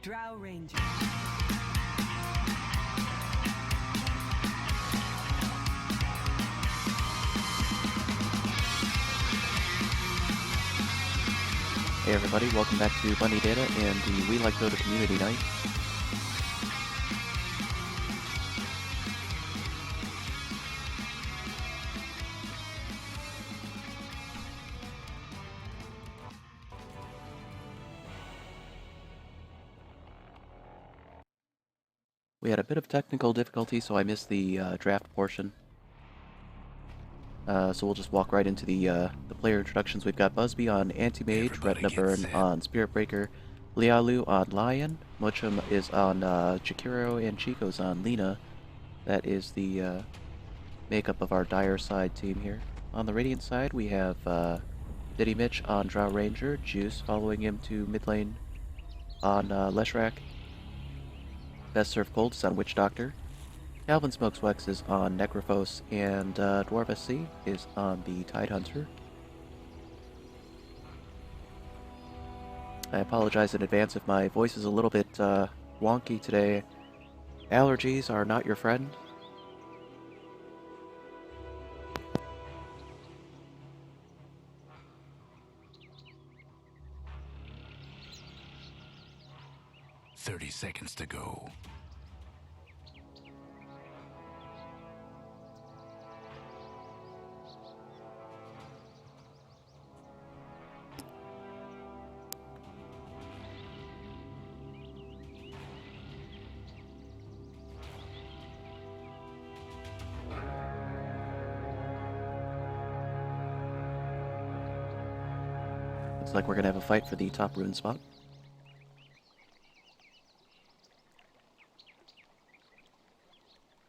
Drow Ranger. Hey everybody, welcome back to WeLikeDota and the WeLikeDota Community Night. We had a bit of technical difficulty, so I missed the draft portion. So we'll just walk right into the player introductions. We've got Busby on Anti-Mage, Retina Burn on Spirit Breaker, Lialu on Lion, Mochum is on Jakiro, and Chico's on Lina. That is the makeup of our Dire side team here. On the Radiant side, we have Diddy Mitch on Drow Ranger, Juice following him to mid lane on Leshrac, Best Served Cold is on Witch Doctor, Calvin Smokeswex is on Necrophos, and Dwarf SC is on the Tidehunter. I apologize in advance if my voice is a little bit wonky today. Allergies are not your friend. Seconds to go. Looks like we're gonna have a fight for the top rune spot.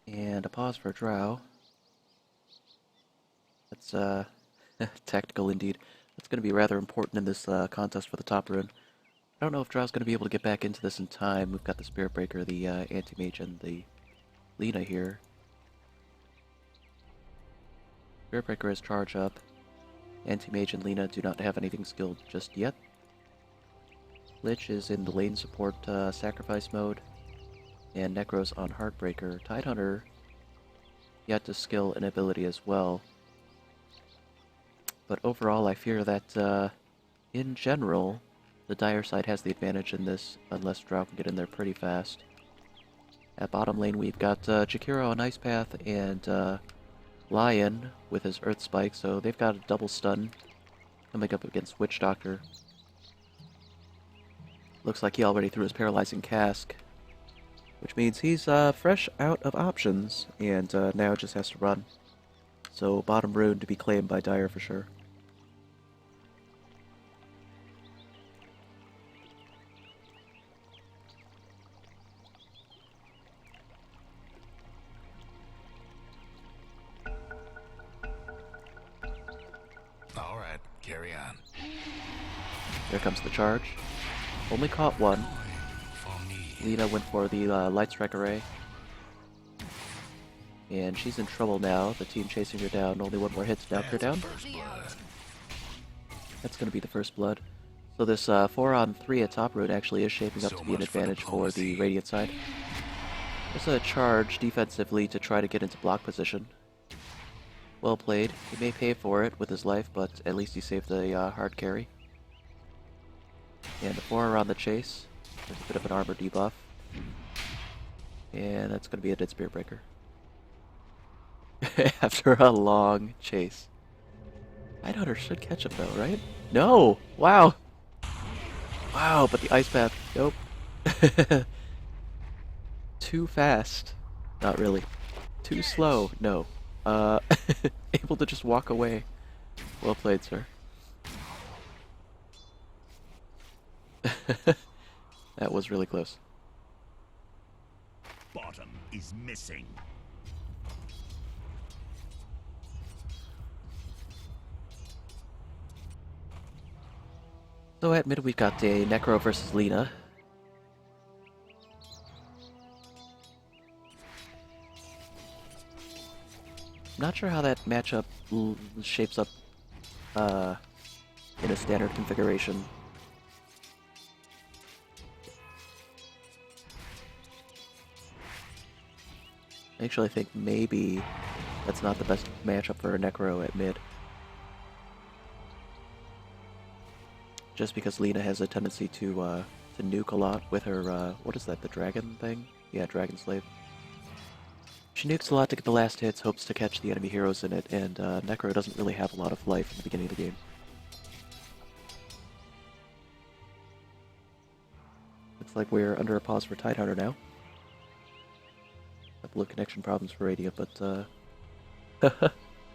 And a pause for Drow. That's tactical indeed. That's going to be rather important in this contest for the top rune. I don't know if Drow's going to be able to get back into this in time. We've got the Spirit Breaker, the Anti-Mage, and the Lina here. Spirit Breaker has charge up. Anti-Mage and Lina do not have anything skilled just yet. Lich is in the lane support sacrifice mode. And Necro's on Heartbreaker. Tidehunter yet to skill an ability as well. But overall, I fear that, in general, the Dire side has the advantage in this, unless Drow can get in there pretty fast. At bottom lane, we've got Jakiro on Ice Path and Lion with his Earth Spike, so they've got a double stun coming up against Witch Doctor. Looks like he already threw his Paralyzing Cask, which means he's fresh out of options, and now just has to run. So bottom rune to be claimed by Dire for sure. All right, carry on. There comes the charge. Only caught one. Lina went for the Light Strike Array. And she's in trouble now. The team chasing her down. Only one more hit to knock her down. That's going to be the first blood. So this 4-on-3 at top rune actually is shaping up to be an advantage for the Radiant side. There's a charge defensively to try to get into block position. Well played. He may pay for it with his life, but at least he saved the hard carry. And the 4 around the chase. There's a bit of an armor debuff. And that's going to be a dead Spirit Breaker. After a long chase. Tidehunter should catch him though, right? No! Wow! Wow, but the Ice Path, nope. Too fast. Not really. Too slow, no. Able to just walk away. Well played, sir. That was really close. Bottom is missing. So at mid we've got a Necro versus Lina. Not sure how that matchup shapes up in a standard configuration. I actually think maybe that's not the best matchup for a Necro at mid. Just because Lina has a tendency to nuke a lot with her, what is that, the dragon thing? Yeah, Dragon Slave. She nukes a lot to get the last hits, hopes to catch the enemy heroes in it, and Necro doesn't really have a lot of life in the beginning of the game. Looks like we're under a pause for Tidehunter now. Couple of connection problems for Radiant, but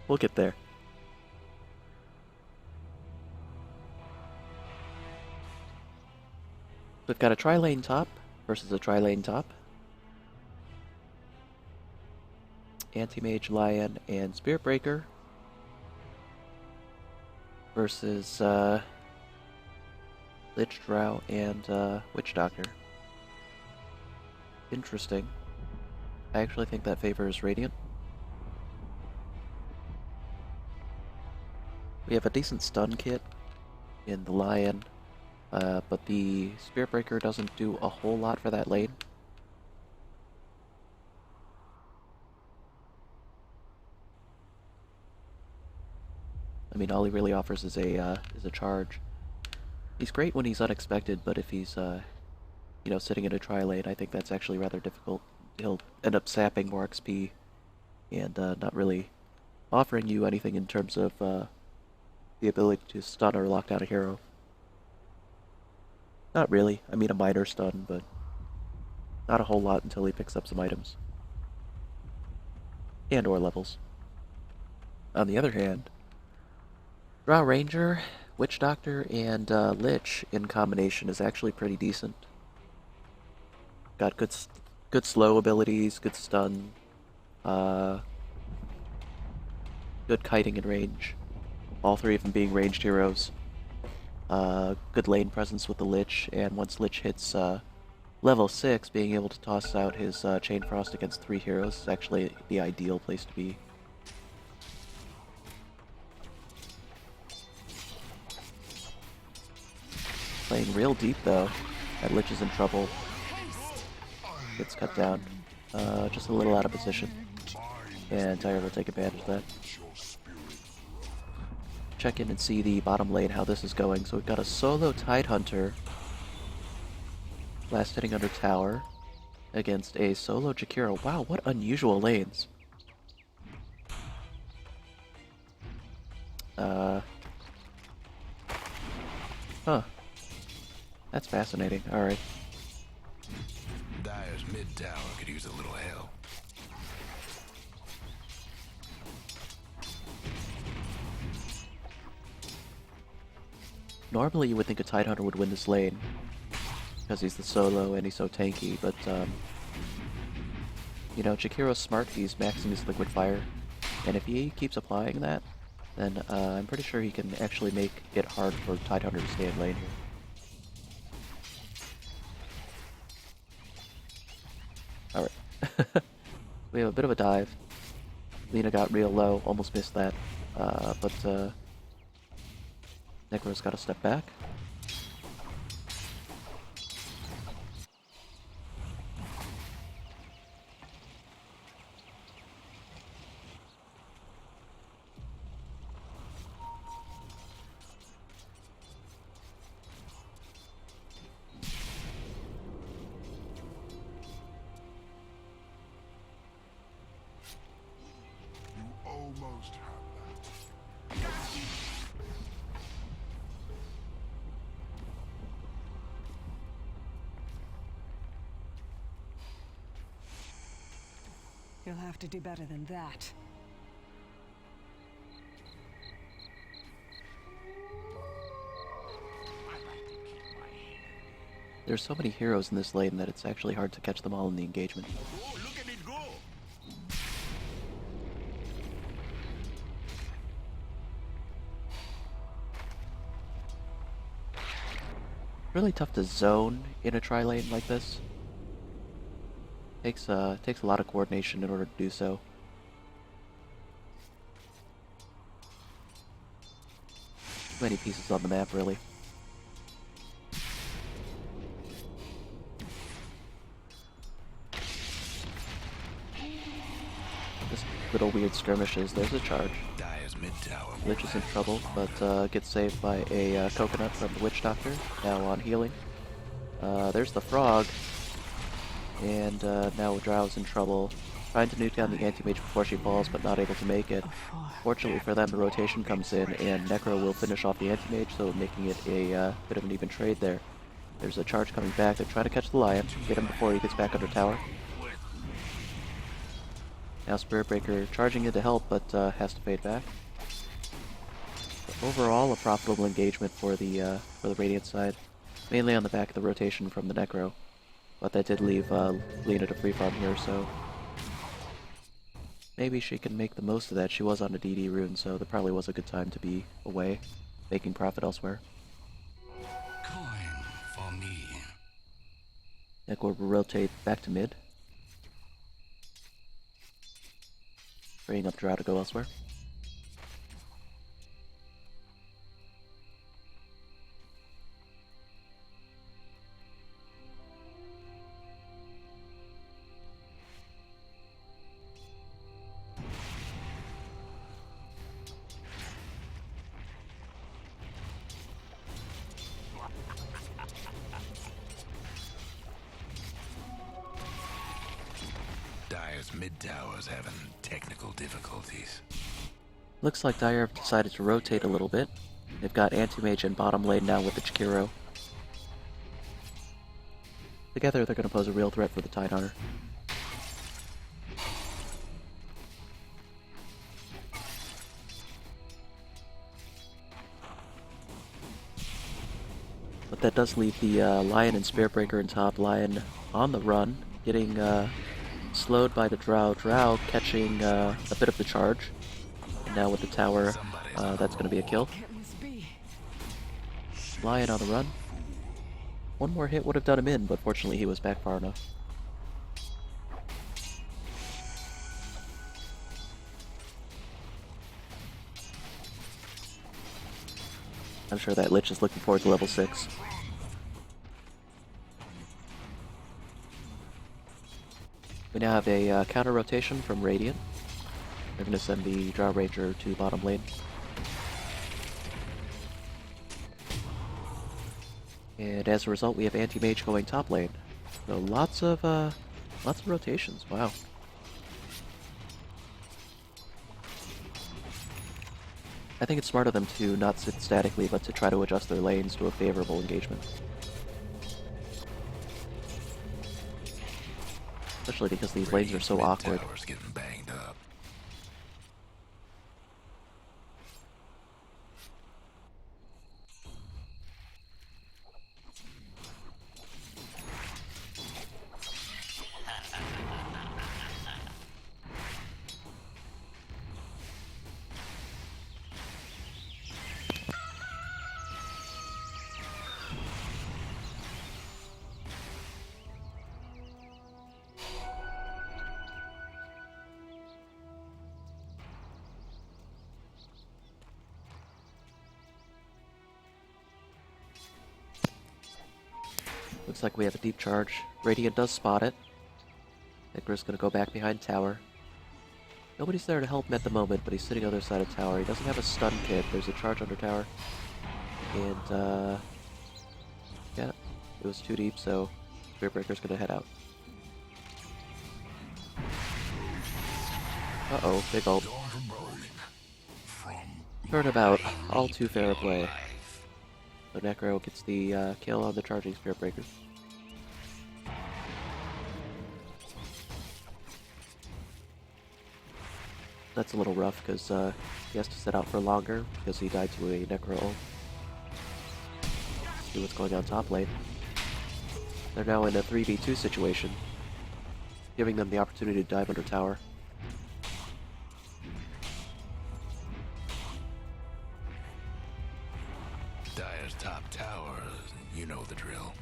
we'll get there. We've got a tri-lane top versus a tri-lane top. Anti-Mage, Lion, and Spirit Breaker versus Lich, Drow, and Witch Doctor. Interesting. I actually think that favors Radiant. We have a decent stun kit in the Lion, but the Spirit Breaker doesn't do a whole lot for that lane. I mean, all he really offers is a charge. He's great when he's unexpected, but if he's you know, sitting in a tri-lane, I think that's actually rather difficult. He'll end up sapping more XP and not really offering you anything in terms of the ability to stun or lock down a hero. Not really. I mean, a minor stun, but not a whole lot until he picks up some items. And or levels. On the other hand, Drow Ranger, Witch Doctor, and Lich in combination is actually pretty decent. Got good slow abilities, good stun, good kiting in range. All three of them being ranged heroes. Good lane presence with the Lich, and once Lich hits level 6, being able to toss out his Chain Frost against 3 heroes is actually the ideal place to be. Playing real deep though. That Lich is in trouble. Gets cut down. Just a little out of position. And Tyre will take advantage of that. Check in and see the bottom lane, how this is going. So we've got a solo Tidehunter. Last hitting under tower. Against a solo Jakiro. Wow, what unusual lanes. Huh. That's fascinating. Alright. Dyer's mid tower could use a little help. Normally you would think a Tidehunter would win this lane, because he's the solo and he's so tanky, but you know, Jakiro's smart, he's maxing his liquid fire, and if he keeps applying that, then I'm pretty sure he can actually make it hard for Tidehunter to stay in lane here. Alright. We have a bit of a dive. Lina got real low, almost missed that, but Necro's got to step back. Almost have that. You'll have to do better than that. There's so many heroes in this lane that it's actually hard to catch them all in the engagement. Oh, look at it go! Really tough to zone in a tri-lane like this. Takes a lot of coordination in order to do so. Too many pieces on the map, really. little weird skirmishes. There's a charge. Dire's mid tower. Lich is in trouble, but gets saved by a coconut from the Witch Doctor, now on healing. There's the frog, and now Drow's in trouble, trying to nuke down the anti-mage before she falls, but not able to make it. Fortunately for them, the rotation comes in, and Necro will finish off the anti-mage, so making it a bit of an even trade there. There's a charge coming back. They're trying to catch the Lion, get him before he gets back under tower. Now Spirit Breaker charging in to help, but has to fade back. But overall, a profitable engagement for the Radiant side, mainly on the back of the rotation from the Necro. But that did leave Lena to free farm here, so maybe she can make the most of that. She was on a DD rune, so there probably was a good time to be away, making profit elsewhere. Coin for me. Necro will rotate back to mid, freeing up Drow to go elsewhere. Dire's mid tower's having technical difficulties. Looks like Dire have decided to rotate a little bit. They've got Anti-Mage in bottom lane now with the Chikiro. Together, they're going to pose a real threat for the Tide Hunter. But that does leave the Lion and Spirit Breaker in top. Lion on the run, getting slowed by the Drow. Drow catching a bit of the charge. And now with the tower, that's going to be a kill. Can't this be? Lion on the run. One more hit would have done him in, but fortunately he was back far enough. I'm sure that Lich is looking forward to level 6. We now have a counter rotation from Radiant. They're going to send the Drow Ranger to bottom lane. And as a result, we have Anti-Mage going top lane. So lots of rotations. Wow. I think it's smart of them to not sit statically, but to try to adjust their lanes to a favorable engagement. Especially because these lanes are so awkward. Tower's getting banged up. Looks like we have a deep charge. Radiant does spot it. Icarus gonna go back behind tower. Nobody's there to help him at the moment, but he's sitting on the other side of tower. He doesn't have a stun kit. There's a charge under tower. And, yeah, it was too deep, so Spirit Breaker's gonna head out. Uh-oh, big ult. Turnabout, all too fair play. So Necro gets the kill on the charging Spirit Breakers. That's a little rough because he has to sit out for longer because he died to a Necro ult. See what's going on top lane. They're now in a 3v2 situation, giving them the opportunity to dive under tower. Dire's top tower, you know the drill.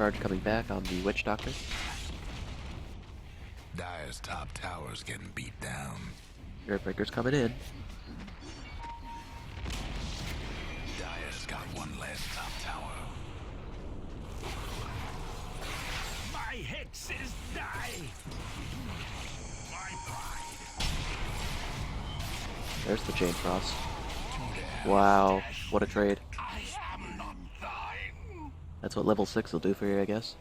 charge coming back on the Witch Doctor. Dire's top tower's getting beat down. Spirit Breaker's coming in. Dire's got one last top tower. My hexes die! My pride! There's the Chain Frost. Wow, what a trade. I am not thine! That's what level 6 will do for you, I guess.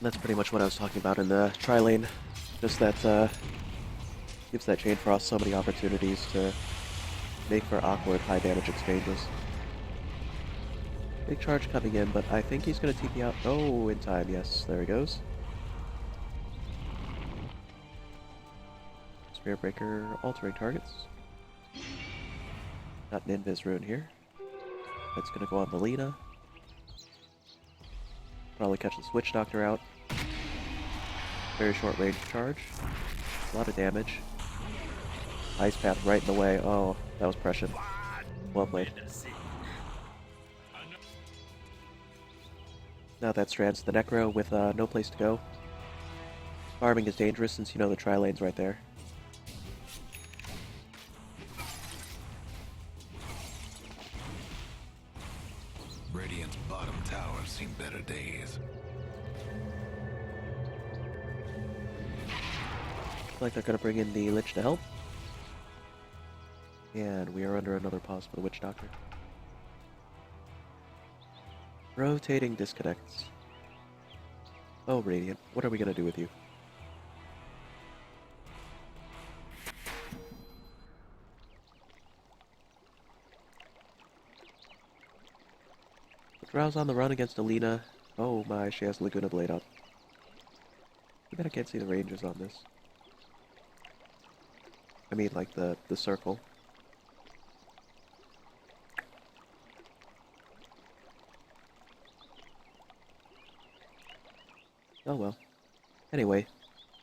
That's pretty much what I was talking about in the tri-lane. Just that, gives that Chain Frost so many opportunities to make for awkward high damage exchanges. Big charge coming in, but I think he's gonna TP out. Oh, in time, yes, there he goes. Spirit Breaker altering targets. Got an Invis rune here. That's gonna go on the Lina. Probably catch the Witch Doctor out. Very short range charge. A lot of damage. Ice Path right in the way. Oh, that was prescient. Well played. Now that strands the Necro with no place to go. Farming is dangerous since you know the tri-lane's right there. Radiant's bottom tower's seen better days. Looks like they're gonna bring in the Lich to help. And we are under another pause for the Witch Doctor. Rotating disconnects. Oh, Radiant, what are we gonna do with you? Drow's on the run against Alina. Oh my, she has Laguna Blade up. I bet I can't see the ranges on this. I mean, like the circle. Oh well. Anyway,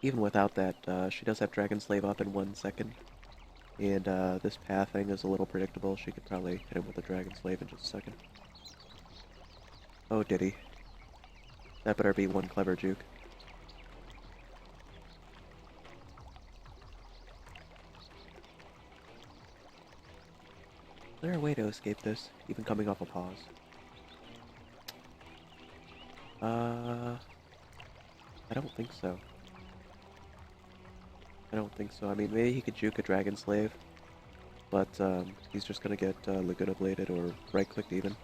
even without that, she does have Dragon Slave up in 1 second. And this pathing is a little predictable. She could probably hit him with a Dragon Slave in just a second. Oh, did he? That better be one clever juke. Is there a way to escape this, even coming off a pause? I don't think so. I don't think so. I mean, maybe he could juke a Dragon Slave, but he's just gonna get Laguna Bladed or right-clicked even.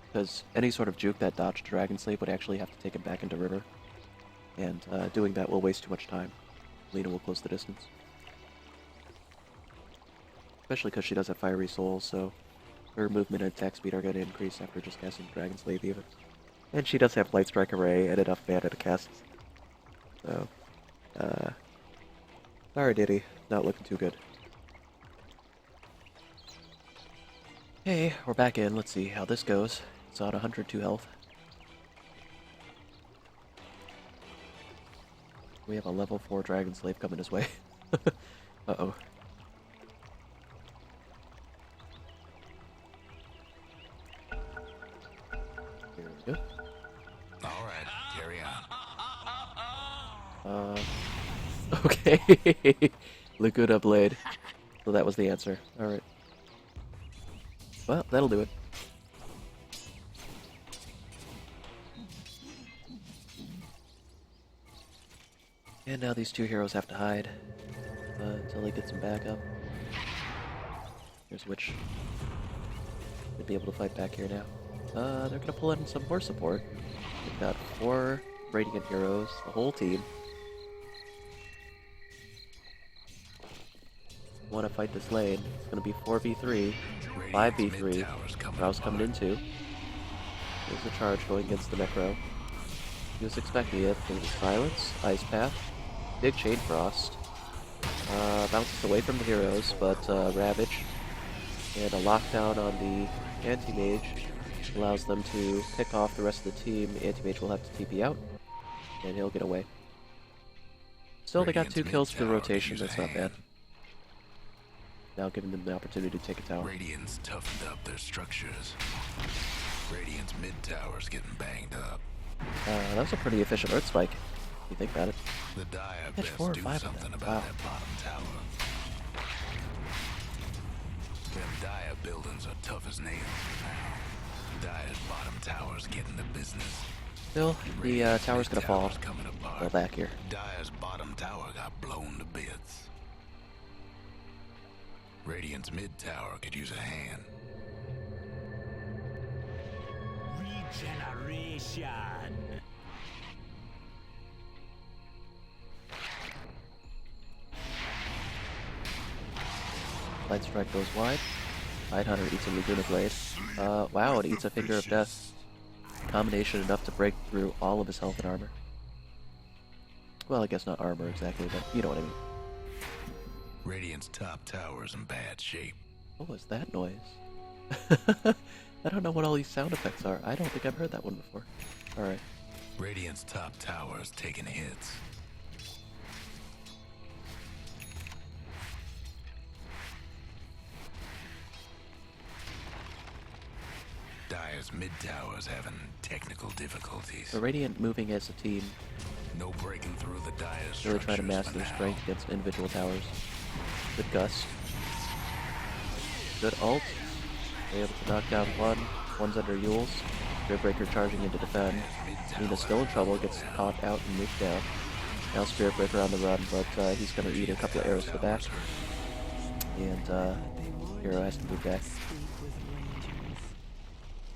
Because any sort of juke that dodged Dragon Slave would actually have to take him back into river. And doing that will waste too much time. Lina will close the distance. Especially because she does have Fiery Soul, so her movement and attack speed are going to increase after just casting Dragon Slave even. And she does have Light Strike Array and enough mana to cast. So, sorry Diddy, not looking too good. Hey, we're back in, let's see how this goes. It's on 102 health. We have a level 4 Dragon Slave coming his way. Uh-oh. Here we go. Alright, carry on. Okay. Laguna Blade. So that was the answer. Alright. Well, that'll do it. And now these two heroes have to hide until they get some backup. Here's Witch. They'd be able to fight back here now. They're gonna pull in some more support. We've got 4 Radiant heroes, the whole team. Want to fight this lane? It's gonna be 4v3, 5v3. Drow's coming in too. There's a charge going against the Necro. He was expecting it. There's a Silence, Ice Path, big Chain Frost. Bounces away from the heroes, but Ravage and a lockdown on the Anti-Mage allows them to pick off the rest of the team. Anti-Mage will have to TP out. and he'll get away. Still, they got 2 kills for the rotation. That's not bad. Now giving them the opportunity to take a tower. Radiant's toughened up their structures. Radiant's mid tower's getting banged up. That was a pretty efficient Earth Spike, if you think about it. The Dire Hit best 4 or do 5 something of that. about Wow. that bottom tower. Them Dire buildings are tough as nails now. Dire's bottom tower's getting the business. Still, the Radiant's tower's gonna fall. mid-tower's coming apart. Fall back here. Dire's bottom tower got blown to bits. Radiant's mid tower could use a hand. Regeneration. Light Strike goes wide. Tidehunter eats a Laguna Blade. Wow, it eats a Finger of Death. Combination enough to break through all of his health and armor. Well, I guess not armor exactly, but you know what I mean. Radiant's top tower's in bad shape. What was that noise? I don't know what all these sound effects are. I don't think I've heard that one before. Alright. Radiant's top tower's taking hits. Dire's mid tower's having technical difficulties. So Radiant moving as a team, No breaking through the Dire's really trying to structures master for their now. strength against individual towers. Good Gust. Good ult. They're able to knock down one. One's under Yule's. Spiritbreaker charging in to defend. Nina's still in trouble, gets caught out and moved down. Now Spiritbreaker on the run, but he's going to eat a couple of arrows to the back. And Hero has to move back.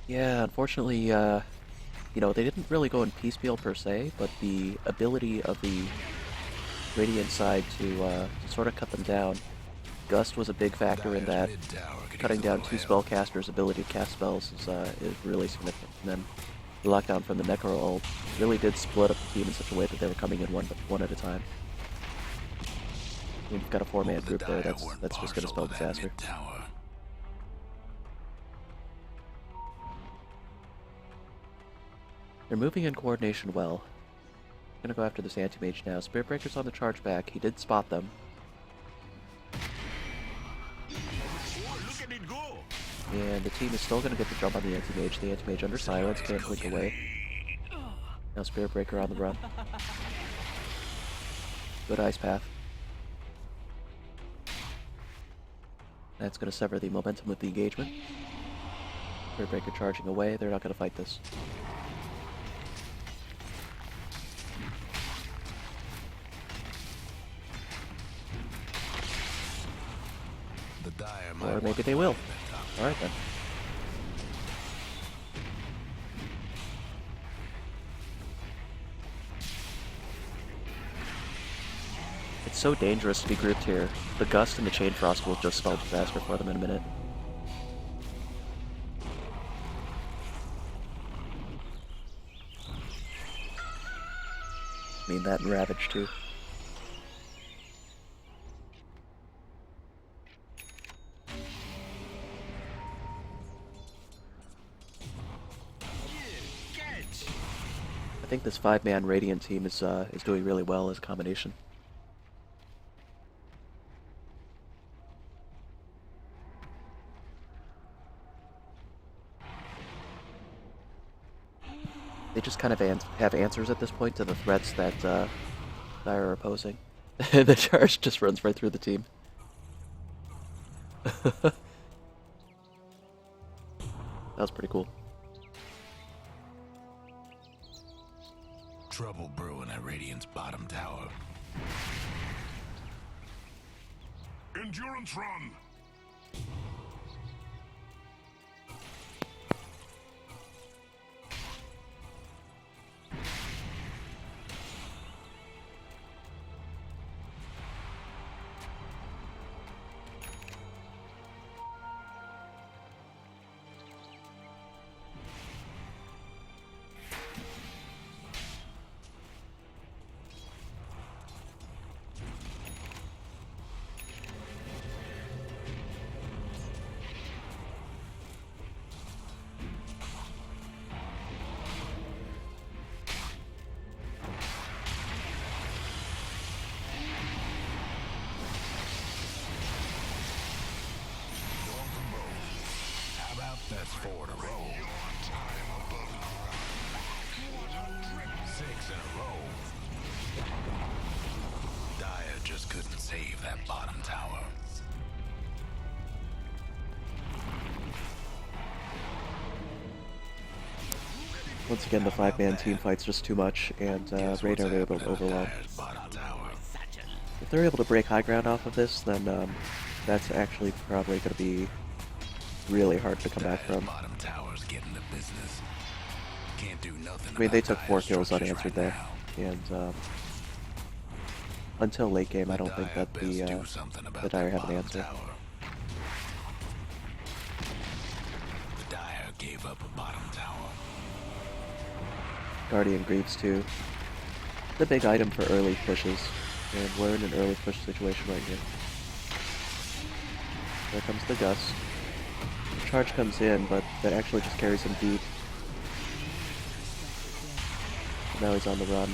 Yeah, unfortunately, you know, they didn't really go in piecemeal per se, but the ability of the Radiant side to sort of cut them down. Gust was a big factor in that. Dire's mid-tower could Cutting use a down little 2 help. spellcasters' ability to cast spells is really significant. And then the lockdown from the Necro ult really did split up the team in such a way that they were coming in one at a time. When you've got a 4-man The group there, Dire that's weren't just going to partial spell that disaster. mid-tower. They're moving in coordination well. Gonna go after this anti-mage now. Spiritbreaker's on the charge back. He did spot them. Oh, look at it go. And the team is still gonna get the jump on the anti-mage. The anti-mage under silence, can't blink away. Now Spiritbreaker on the run. Good Ice Path. That's gonna sever the momentum with the engagement. Spiritbreaker charging away. They're not gonna fight this. The Dire might Or want maybe to they will. fight that top Alright then. It's so dangerous to be grouped here. The Gust and the Chain Frost will just spell disaster for them in a minute. I mean that and Ravage too. Catch. I think this 5-man Radiant team is doing really well as a combination. They just kind of have answers at this point to the threats that Dire are opposing. The charge just runs right through the team. That was pretty cool. Trouble brewing at Radiant's bottom tower. Endurance run. That's 4 in a row. 6 in a row. Dire just couldn't save that bottom tower. Once again, the 5-man team fight's just too much, and Raid are able to overwhelm. If they're able to break high ground off of this, then that's actually probably going to be really hard to come back from. I mean, they took 4 kills unanswered there, and until late game, I don't think that the Dire have an answer. The Dire gave up a bottom tower. Guardian Greaves too. The big item for early pushes, and we're in an early push situation right here. There comes the Gust. The charge comes in, but that actually just carries him deep. Now he's on the run.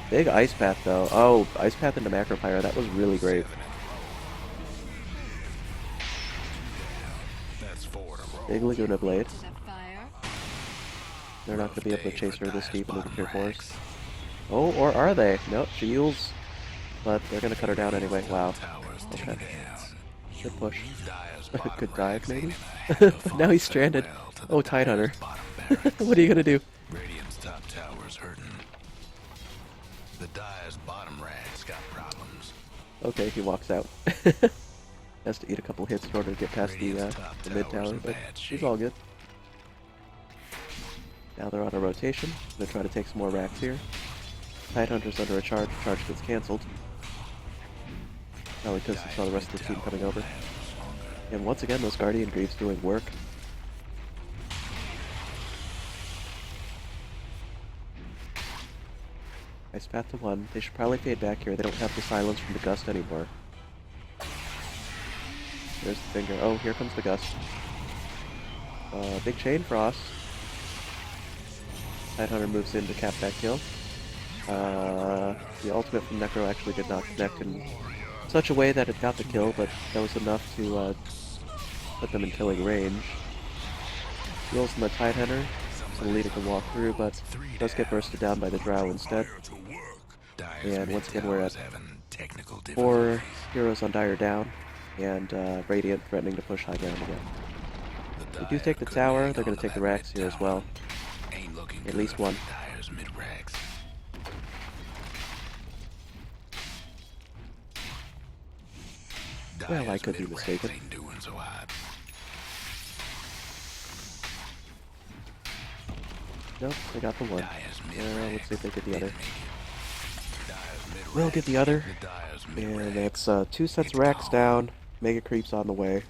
Big Ice Path though. Oh, Ice Path into Macro Pyro, that was really great. Big Laguna Blade. They're not going to be able to chase her this deep into the Pure Force. Oh, or are they? Nope, she yields. But they're going to cut her down anyway. Wow. Okay. Good push. Good dive, maybe? Now he's stranded. Oh, Tidehunter. What are you going to do? Radiant's top tower's hurting. The Dire's bottom rag's got problems. Okay, he walks out. Has to eat a couple hits in order to get past the mid tower, but he's all good. Now they're on a rotation. They're trying to take some more racks here. Tidehunter's under a charge. Charge gets cancelled. Probably because he saw the rest of the team coming over. And once again, those Guardian Greaves doing work. Ice Path to 1. They should probably fade back here. They don't have the silence from the Gust anymore. There's the finger. Oh, here comes the Gust. Big Chain Frost. Tidehunter moves in to cap that kill. The ultimate from Necro actually did not connect in such a way that it got the kill, but that was enough to put them in killing range. Heals in the Tidehunter, so the leader can walk through, but does get bursted down by the Drow instead. And once again we're at 4 heroes on Dire down, and Radiant threatening to push high ground again. They do take the tower, they're going to take the racks here as well. At least one. Well, I could be mistaken. Nope, they got the one. Let's see if they get the other. We'll get the other. And that's 2 sets of racks down. Mega Creeps on the way.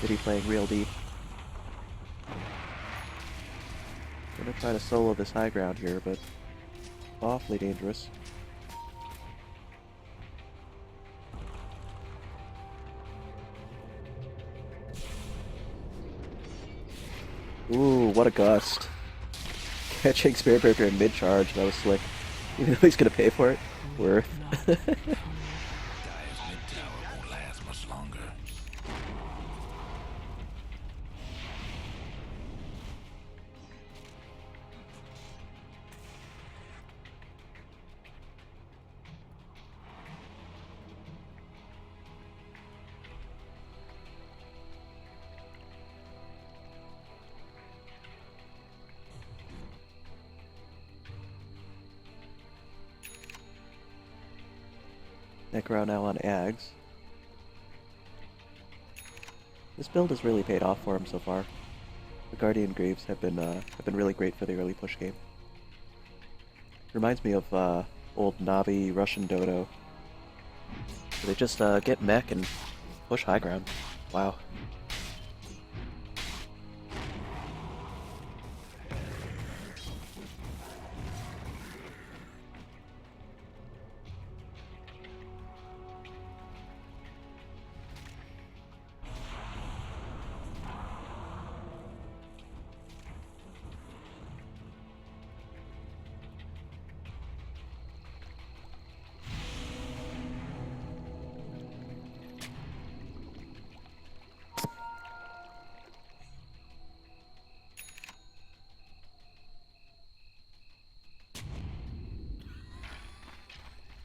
Diddy playing real deep. Gonna try to solo this high ground here, but awfully dangerous. Ooh, what a gust. Catching Spirit Breaker in mid-charge, that was slick. Even though he's gonna pay for it. Worth. Necro now on Ags. This build has really paid off for him so far. The Guardian Greaves have been really great for the early push game. Reminds me of old Navi Russian Dodo. They just get mech and push high ground. Wow.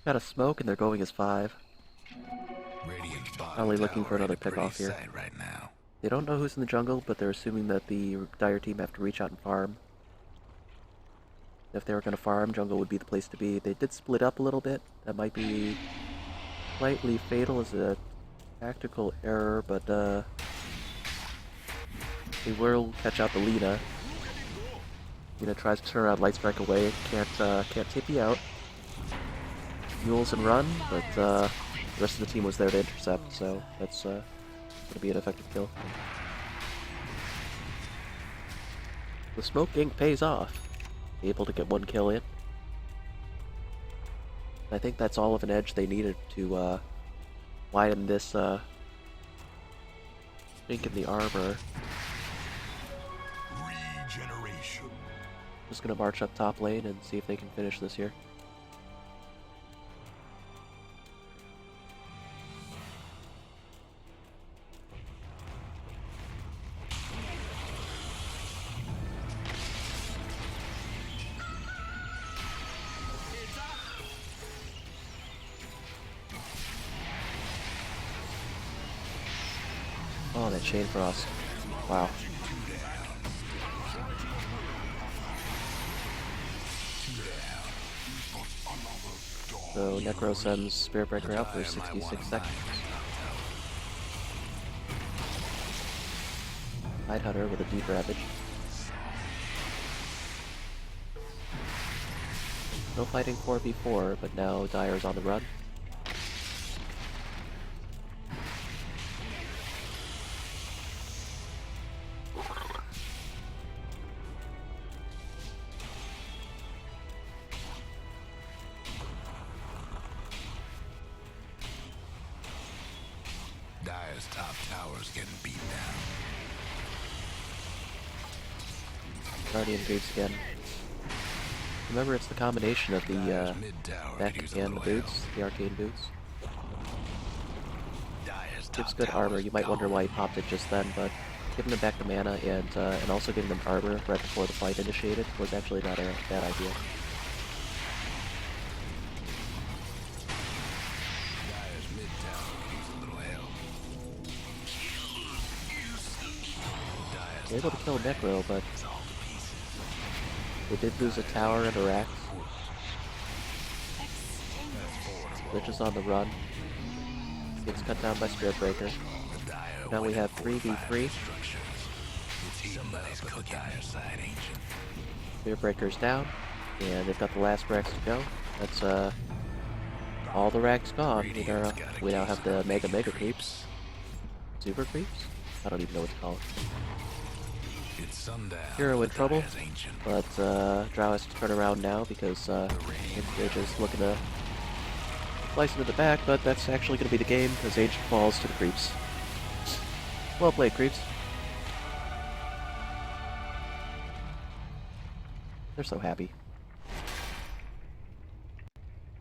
Got a smoke and they're going as 5. Radiant's bottom Probably looking tower for another ain't a pretty pick-off here. sight right now. They don't know who's in the jungle, but they're assuming that the Dire team have to reach out and farm. If they were going to farm, jungle would be the place to be. They did split up a little bit. That might be slightly fatal as a tactical error, but they will catch out the Lina. Lina tries to turn around Light Strike away. Can't take you out. Mules and run, but the rest of the team was there to intercept, so that's going to be an effective kill. The smoke gank pays off. Able to get 1 kill in. I think that's all of an edge they needed to widen this chink in the armor. Regeneration. Just gonna march up top lane and see if they can finish this here. Oh, that chain frost. Wow. So Necro sends Spirit Breaker out for 66 seconds. Night Hunter with a deep ravage. No fighting 4v4, but now Dire's on the run. Dire's top tower's getting beat down. Guardian creeps again. Remember, it's the combination of the Dire's mid tower deck could use a and the little boots, the arcane boots. Dire's Gives top good armor. tower's You might wonder gone. why he popped it just then, but giving them back the mana and also giving them armor right before the fight initiated was actually not a bad idea. Dire's mid tower could use a little help. Dire's They're able to kill Necro, but is all to pieces. they did lose a tower and a Rax. Lich is on the run. Gets cut down by Spirit Breaker. Dire Now we went have for 3v3. structures. Somebody's cooking Dire side, ancient. Spirit Breaker's down, and they've got the last Rax to go. That's all the Rax gone. We now have the Mega Creeps. Super Creeps? I don't even know what to call it. It's sundown. Hero in trouble, Dire's ancient. but Drow has to turn around now because Age is looking to slice him in the back, but that's actually going to be the game because Age falls to the Creeps. Well played, Creeps. They're so happy.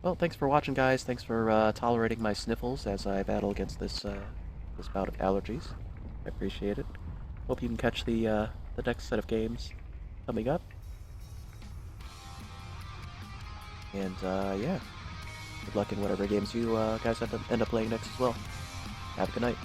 Well, thanks for watching, guys. Thanks for tolerating my sniffles as I battle against this this bout of allergies. I appreciate it. Hope you can catch the next set of games coming up. And yeah, good luck in whatever games you guys end up playing next as well. Have a good night.